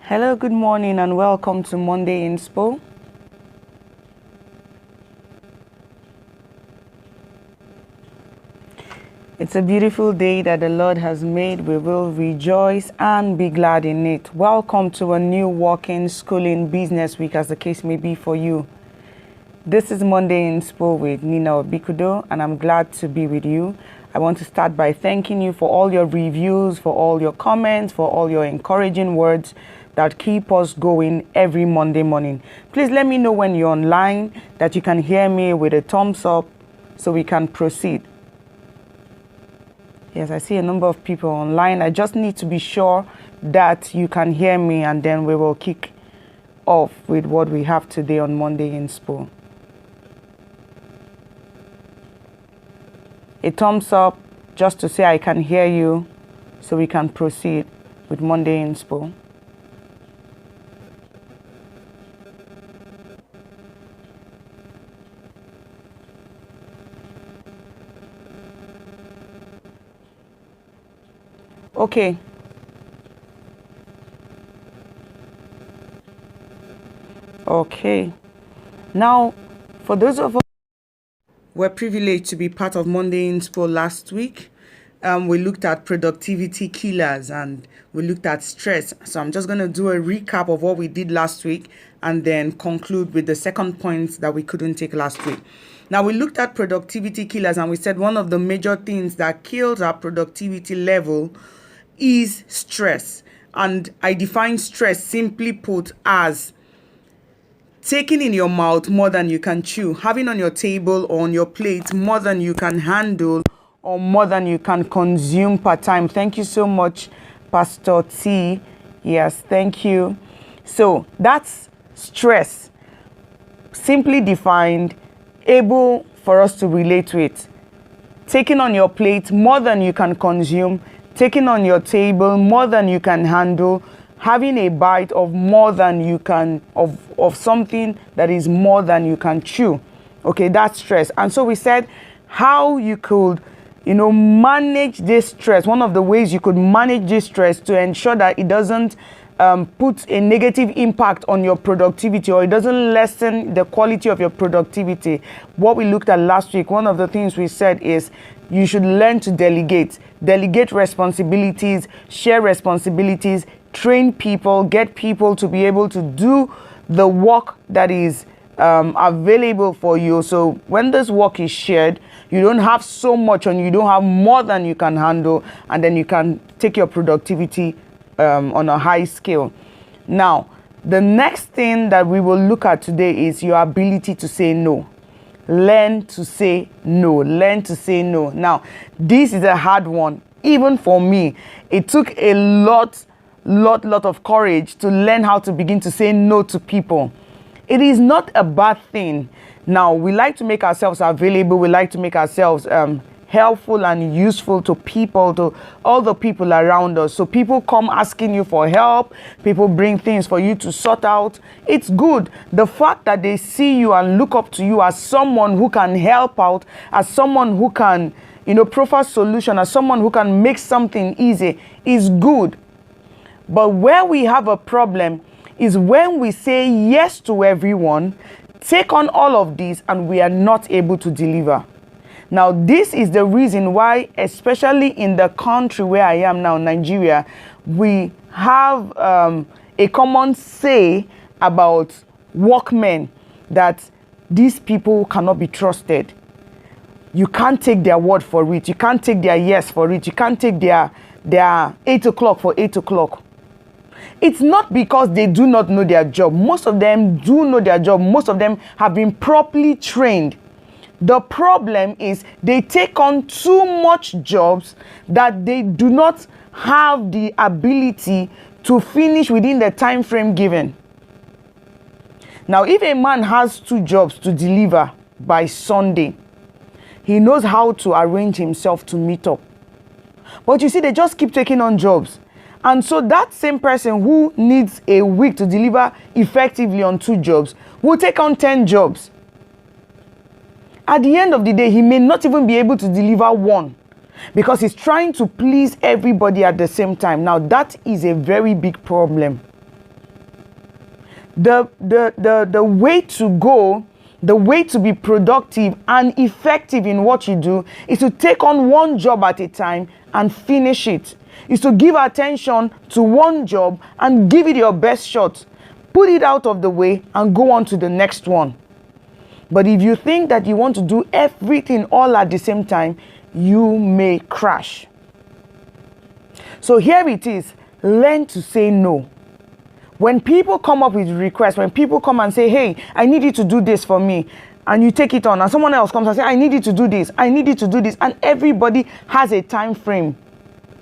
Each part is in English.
Hello, good morning, and welcome to Monday Inspo. It's a beautiful day that the Lord has made. We will rejoice and be glad in it. Welcome to a new working, schooling, business week, as the case may be for you. This is Monday Inspo with Nina Obikudo, and I'm glad to be with you. I want to start by thanking you for all your reviews, for all your comments, for all your encouraging words that keep us going every Monday morning. Please let me know when you're online that you can hear me with a thumbs up so we can proceed. Yes, I see a number of people online. I just need to be sure that you can hear me, and then we will kick off with what we have today on Monday Inspo. A thumbs up just to say I can hear you so we can proceed with Monday Inspo. Okay. Okay. Now, for those of us who were privileged to be part of Monday Inspo last week, we looked at productivity killers and we looked at stress. So I'm just going to do a recap of what we did last week and then conclude with the second point that we couldn't take last week. Now, we looked at productivity killers and we said one of the major things that kills our productivity level is stress. And I define stress, simply put, as taking in your mouth more than you can chew, having on your table or on your plate more than you can handle or more than you can consume per time. Thank you so much, Pastor T. Yes, thank you. So that's stress, simply defined, able for us to relate to it. Taking on your plate more than you can consume, taking on your table more than you can handle, having a bite of more than you can, of something that is more than you can chew. Okay, that's stress. And so we said how you could, manage this stress. One of the ways you could manage this stress to ensure that it doesn't put a negative impact on your productivity, or it doesn't lessen the quality of your productivity. What we looked at last week, one of the things we said is you should learn to delegate responsibilities, share responsibilities, train people, get people to be able to do the work that is available for you. So when this work is shared, you don't have so much and you don't have more than you can handle, and then you can take your productivity on a high scale. Now, the next thing that we will look at today is your ability to say no. Learn to say no. Learn to say no. Now, this is a hard one. Even for me, it took a lot of courage to learn how to begin to say no to people. It is not a bad thing. Now, we like to make ourselves available. We like to make ourselves helpful and useful to people, to all the people around us. So people come asking you for help. People bring things for you to sort out. It's good. The fact that they see you and look up to you as someone who can help out, as someone who can, proffer solution, as someone who can make something easy is good. But where we have a problem is when we say yes to everyone, take on all of these, and we are not able to deliver. Now, this is the reason why, especially in the country where I am now, Nigeria, we have a common say about workmen that these people cannot be trusted. You can't take their word for it. You can't take their yes for it. You can't take their 8 o'clock for 8 o'clock. It's not because they do not know their job. Most of them do know their job. Most of them have been properly trained. The problem is they take on too much jobs that they do not have the ability to finish within the time frame given. Now, if a man has 2 jobs to deliver by Sunday, he knows how to arrange himself to meet up. But you see, they just keep taking on jobs. And so that same person who needs a week to deliver effectively on 2 jobs will take on 10 jobs. At the end of the day, he may not even be able to deliver 1 because he's trying to please everybody at the same time. Now, that is a very big problem. The way to go, the way to be productive and effective in what you do is to take on one job at a time and finish it. Is to give attention to one job and give it your best shot. Put it out of the way and go on to the next one. But if you think that you want to do everything all at the same time, you may crash. So here it is. Learn to say no. When people come up with requests, when people come and say, hey, I need you to do this for me, and you take it on, and someone else comes and says, I need you to do this, I need you to do this, and everybody has a time frame,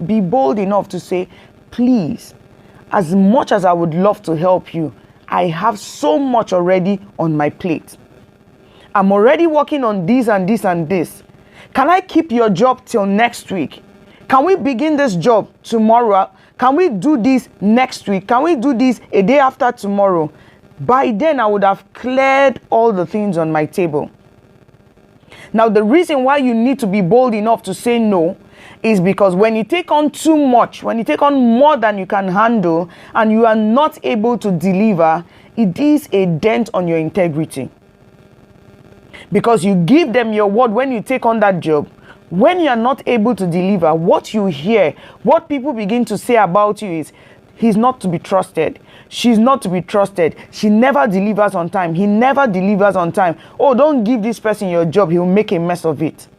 be bold enough to say, please, as much as I would love to help you, I have so much already on my plate. I'm already working on this and this and this. Can I keep your job till next week? Can we begin this job tomorrow? Can we do this next week? Can we do this a day after tomorrow? By then, I would have cleared all the things on my table. Now, the reason why you need to be bold enough to say no is because when you take on too much, when you take on more than you can handle, and you are not able to deliver, it is a dent on your integrity. Because you give them your word when you take on that job. When you are not able to deliver, what you hear, what people begin to say about you is, he's not to be trusted. She's not to be trusted. She never delivers on time. He never delivers on time. Oh, don't give this person your job. He'll make a mess of it.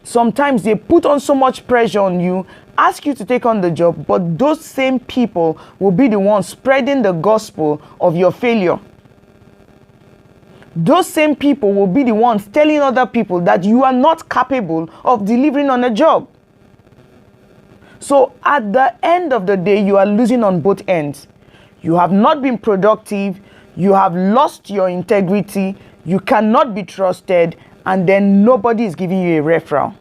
Sometimes they put on so much pressure on you, ask you to take on the job, but those same people will be the ones spreading the gospel of your failure. Those same people will be the ones telling other people that you are not capable of delivering on a job. So at the end of the day, you are losing on both ends. You have not been productive, you have lost your integrity, you cannot be trusted, and then nobody is giving you a referral.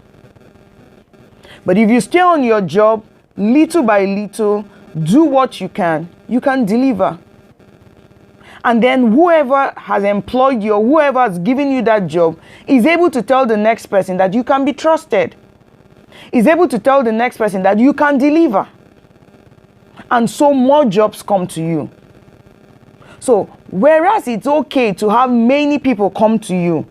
But if you stay on your job, little by little, do what you can deliver. And then whoever has employed you or whoever has given you that job is able to tell the next person that you can be trusted. Is able to tell the next person that you can deliver. And so more jobs come to you. So whereas it's okay to have many people come to you,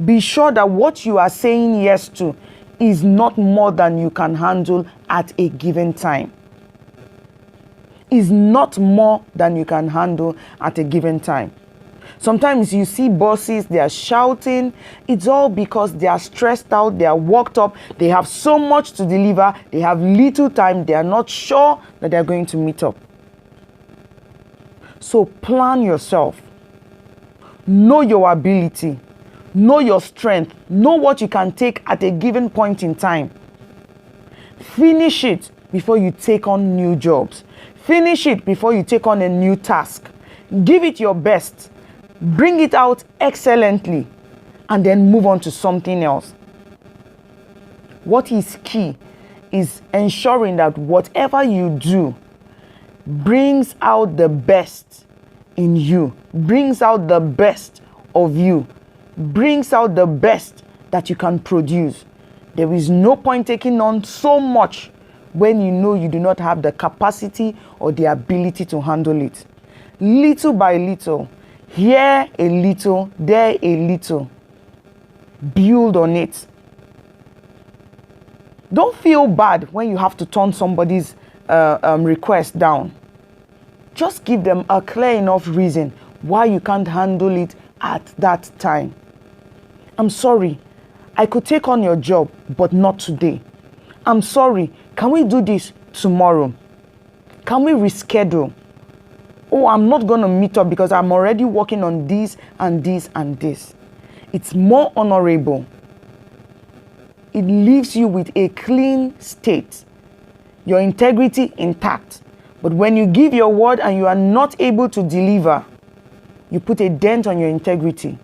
be sure that what you are saying yes to is not more than you can handle at a given time. Is not more than you can handle at a given time. Sometimes you see bosses, they are shouting. It's all because they are stressed out, they are worked up, they have so much to deliver, they have little time, they are not sure that they're going to meet up. So plan yourself. Know your ability. Know your strength. Know what you can take at a given point in time. Finish it before you take on new jobs. Finish it before you take on a new task. Give it your best. Bring it out excellently. And then move on to something else. What is key is ensuring that whatever you do brings out the best in you. Brings out the best of you. Brings out the best that you can produce. There is no point taking on so much when you know you do not have the capacity or the ability to handle it. Little by little, here a little, there a little. Build on it. Don't feel bad when you have to turn somebody's request down. Just give them a clear enough reason why you can't handle it at that time. I'm sorry, I could take on your job, but not today. I'm sorry, can we do this tomorrow? Can we reschedule? Oh, I'm not going to meet up because I'm already working on this and this and this. It's more honorable. It leaves you with a clean state, your integrity intact. But when you give your word and you are not able to deliver, you put a dent on your integrity.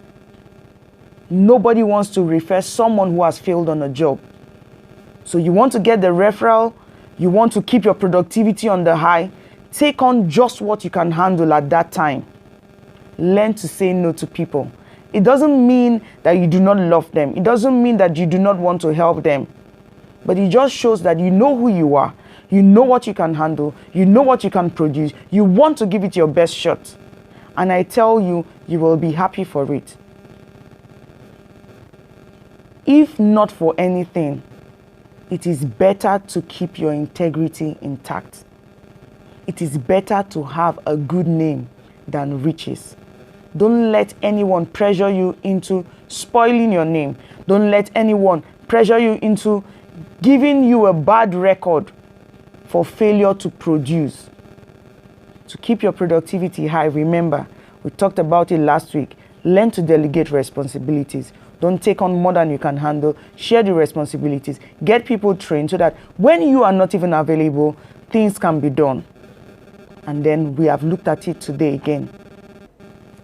Nobody wants to refer someone who has failed on a job. So you want to get the referral, you want to keep your productivity on the high, take on just what you can handle at that time. Learn to say no to people. It doesn't mean that you do not love them. It doesn't mean that you do not want to help them. But it just shows that you know who you are. You know what you can handle. You know what you can produce. You want to give it your best shot. And I tell you, you will be happy for it. If not for anything, it is better to keep your integrity intact. It is better to have a good name than riches. Don't let anyone pressure you into spoiling your name. Don't let anyone pressure you into giving you a bad record for failure to produce. To keep your productivity high, remember, we talked about it last week. Learn to delegate responsibilities. Don't take on more than you can handle. Share the responsibilities. Get people trained so that when you are not even available, things can be done. And then we have looked at it today again.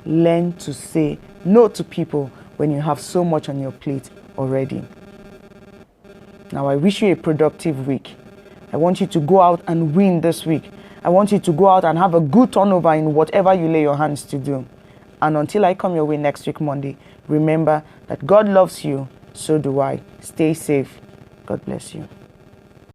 Learn to say no to people when you have so much on your plate already. Now, I wish you a productive week. I want you to go out and win this week. I want you to go out and have a good turnover in whatever you lay your hands to do. And until I come your way next week, Monday, remember that God loves you, so do I. Stay safe. God bless you.